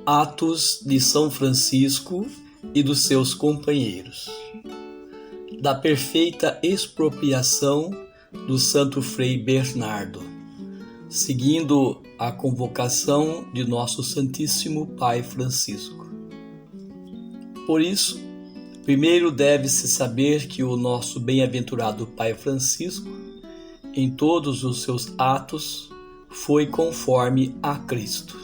Atos de São Francisco e dos seus companheiros. Da perfeita expropriação do Santo Frei Bernardo, seguindo a convocação de nosso Santíssimo Pai Francisco. Por isso, primeiro deve-se saber que o nosso bem-aventurado Pai Francisco, em todos os seus atos, foi conforme a Cristo,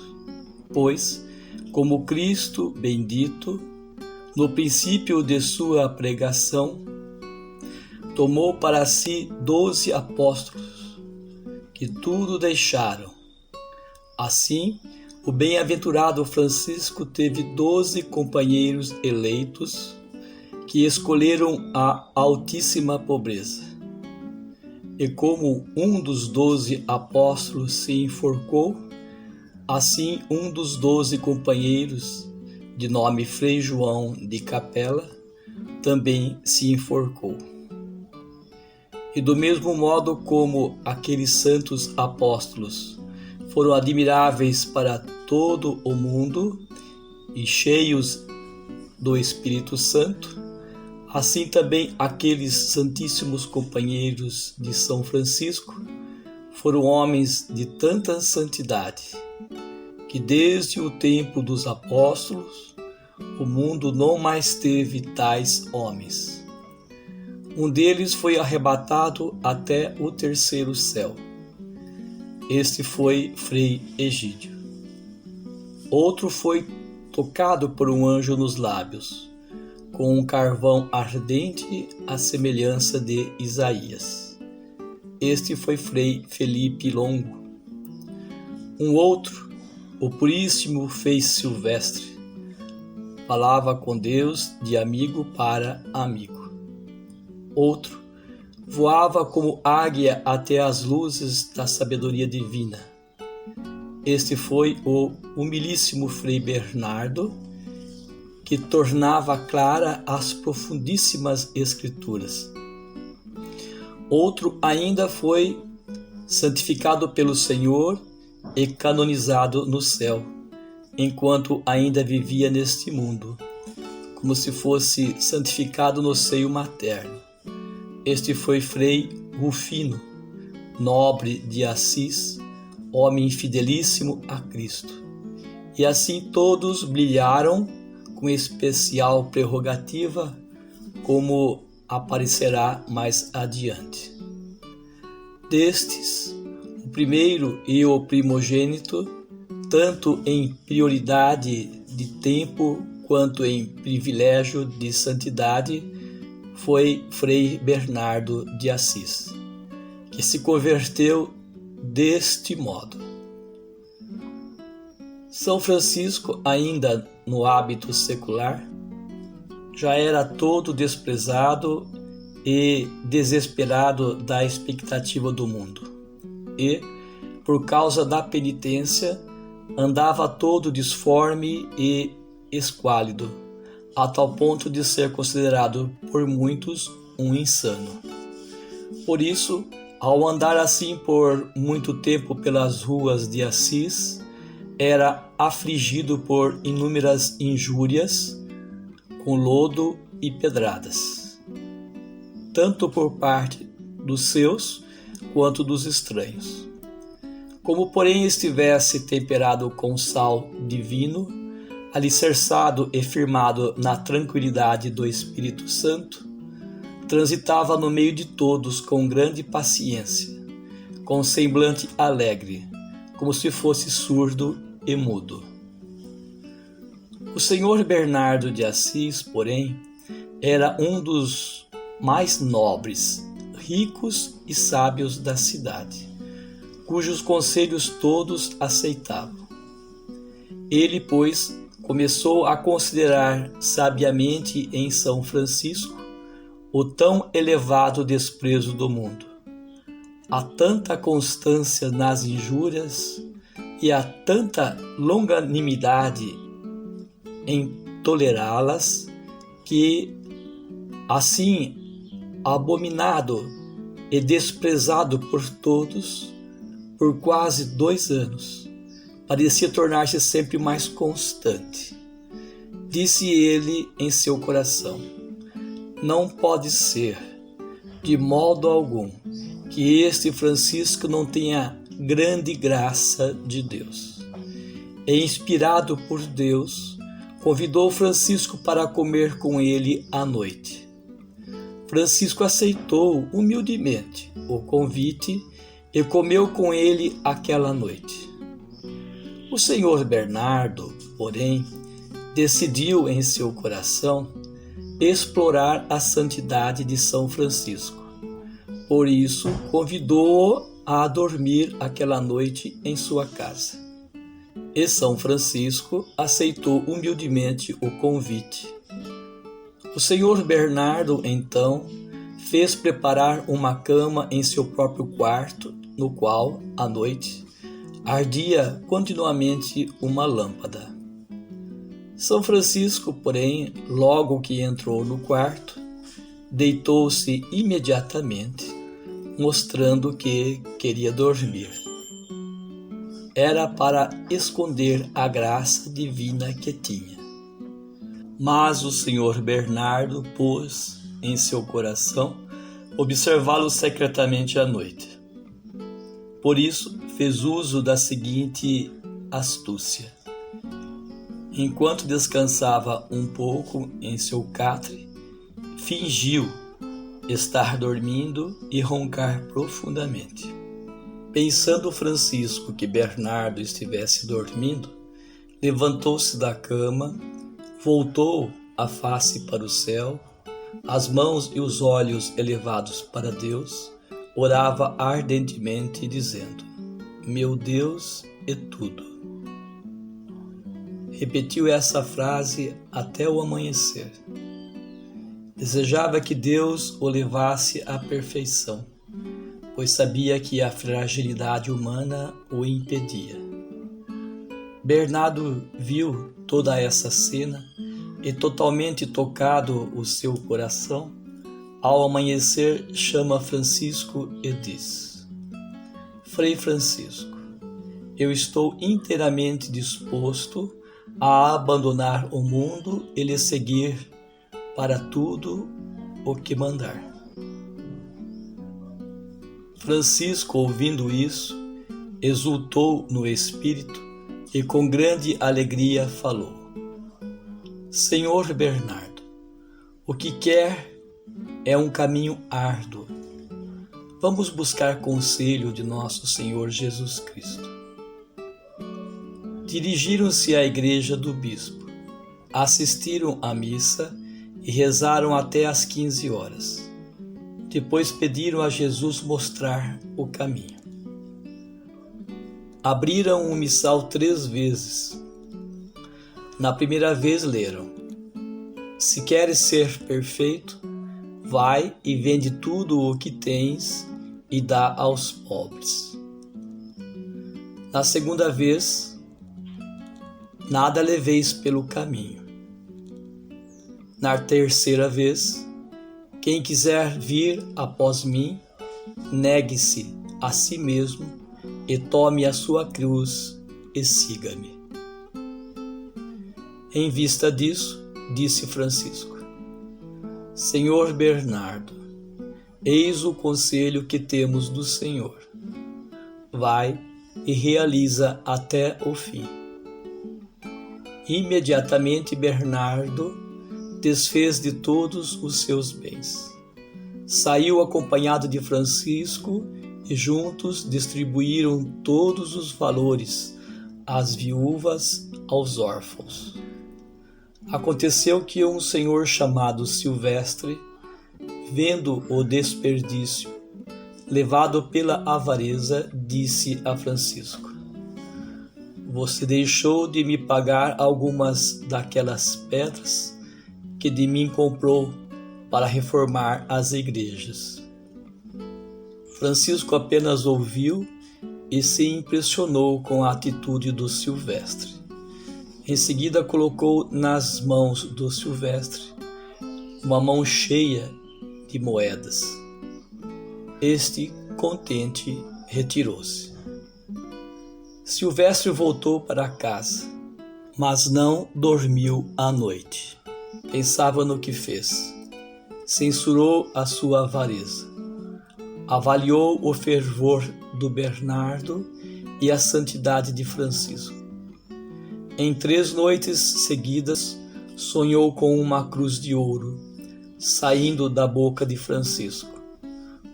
pois, como Cristo bendito, no princípio de sua pregação, tomou para si 12 apóstolos, que tudo deixaram. Assim, o bem-aventurado Francisco teve 12 companheiros eleitos, que escolheram a altíssima pobreza. E como um dos 12 apóstolos se enforcou, assim um dos 12 companheiros, de nome Frei João de Capela, também se enforcou. E do mesmo modo como aqueles santos apóstolos foram admiráveis para todo o mundo e cheios do Espírito Santo, assim também aqueles santíssimos companheiros de São Francisco foram homens de tanta santidade, que desde o tempo dos apóstolos o mundo não mais teve tais homens. Um deles foi arrebatado até o terceiro céu. Este foi Frei Egídio. Outro foi tocado por um anjo nos lábios, com um carvão ardente à semelhança de Isaías. Este foi Frei Felipe Longo. Um outro, o puríssimo Frei Silvestre, falava com Deus de amigo para amigo. Outro voava como águia até as luzes da sabedoria divina. Este foi o humilíssimo Frei Bernardo, que tornava clara as profundíssimas Escrituras. Outro ainda foi santificado pelo Senhor e canonizado no céu, enquanto ainda vivia neste mundo, como se fosse santificado no seio materno. Este foi Frei Rufino, nobre de Assis, homem fidelíssimo a Cristo. E assim todos brilharam com especial prerrogativa, como aparecerá mais adiante. Destes, o primeiro e o primogênito, tanto em prioridade de tempo quanto em privilégio de santidade, foi Frei Bernardo de Assis, que se converteu deste modo. São Francisco, ainda no hábito secular, já era todo desprezado e desesperado da expectativa do mundo, e, por causa da penitência, andava todo disforme e esquálido, a tal ponto de ser considerado por muitos um insano. Por isso, ao andar assim por muito tempo pelas ruas de Assis, era afligido por inúmeras injúrias, com lodo e pedradas, tanto por parte dos seus quanto dos estranhos. Como, porém, estivesse temperado com sal divino, alicerçado e firmado na tranquilidade do Espírito Santo, transitava no meio de todos com grande paciência, com semblante alegre, como se fosse surdo e mudo. O senhor Bernardo de Assis, porém, era um dos mais nobres, ricos e sábios da cidade, cujos conselhos todos aceitavam. Ele, pois, começou a considerar sabiamente em São Francisco o tão elevado desprezo do mundo, a tanta constância nas injúrias e a tanta longanimidade em tolerá-las, que, assim, abominado e desprezado por todos, por quase 2 anos, parecia tornar-se sempre mais constante. Disse ele em seu coração: não pode ser, de modo algum, que este Francisco não tenha grande graça de Deus. E, inspirado por Deus, convidou Francisco para comer com ele à noite. Francisco aceitou humildemente o convite e comeu com ele aquela noite. O senhor Bernardo, porém, decidiu em seu coração explorar a santidade de São Francisco. Por isso, convidou-o a dormir aquela noite em sua casa. E São Francisco aceitou humildemente o convite. O senhor Bernardo, então, fez preparar uma cama em seu próprio quarto, no qual, à noite, ardia continuamente uma lâmpada. São Francisco, porém, logo que entrou no quarto, deitou-se imediatamente, mostrando que queria dormir. Era para esconder a graça divina que tinha. Mas o senhor Bernardo pôs em seu coração observá-lo secretamente à noite. Por isso, fez uso da seguinte astúcia. Enquanto descansava um pouco em seu catre, fingiu estar dormindo e roncar profundamente. Pensando Francisco que Bernardo estivesse dormindo, levantou-se da cama, voltou a face para o céu, as mãos e os olhos elevados para Deus, orava ardentemente, dizendo: meu Deus é tudo. Repetiu essa frase até o amanhecer. Desejava que Deus o levasse à perfeição, pois sabia que a fragilidade humana o impedia. Bernardo viu toda essa cena e, totalmente tocado o seu coração, ao amanhecer chama Francisco e diz: Frei Francisco, eu estou inteiramente disposto a abandonar o mundo e lhe seguir para tudo o que mandar. Francisco, ouvindo isso, exultou no espírito e com grande alegria falou: Senhor Bernardo, o que quer é um caminho árduo. Vamos buscar conselho de nosso Senhor Jesus Cristo. Dirigiram-se à igreja do bispo, assistiram à missa e rezaram até às 15 horas. Depois pediram a Jesus mostrar o caminho. Abriram o missal 3 vezes. Na primeira vez leram: Se queres ser perfeito, vai e vende tudo o que tens e dá aos pobres. Na segunda vez, nada leveis pelo caminho. Na terceira vez, quem quiser vir após mim, negue-se a si mesmo e tome a sua cruz e siga-me. Em vista disso, disse Francisco: Senhor Bernardo, eis o conselho que temos do Senhor. Vai e realiza até o fim. Imediatamente Bernardo desfez de todos os seus bens. Saiu acompanhado de Francisco e juntos distribuíram todos os valores às viúvas, aos órfãos. Aconteceu que um senhor chamado Silvestre, vendo o desperdício, levado pela avareza, disse a Francisco: Você deixou de me pagar algumas daquelas pedras que de mim comprou para reformar as igrejas. Francisco apenas ouviu e se impressionou com a atitude do Silvestre. Em seguida colocou nas mãos do Silvestre uma mão cheia de moedas. Este, contente, retirou-se. Silvestre voltou para casa, mas não dormiu à noite. Pensava no que fez. Censurou a sua avareza. Avaliou o fervor do Bernardo e a santidade de Francisco. Em 3 noites seguidas, sonhou com uma cruz de ouro saindo da boca de Francisco,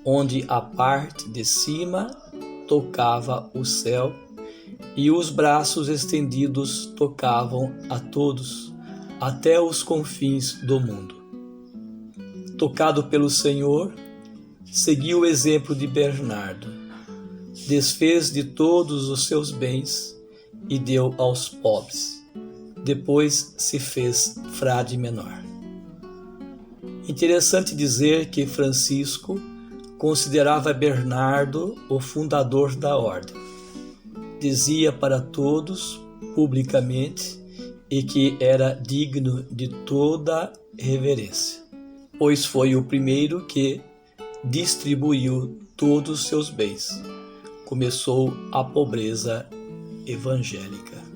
onde a parte de cima tocava o céu e os braços estendidos tocavam a todos, até os confins do mundo. Tocado pelo Senhor, seguiu o exemplo de Bernardo, desfez de todos os seus bens e deu aos pobres. Depois se fez frade menor. Interessante dizer que Francisco considerava Bernardo o fundador da ordem. Dizia para todos, publicamente, e que era digno de toda reverência, pois foi o primeiro que distribuiu todos os seus bens. Começou a pobreza evangélica.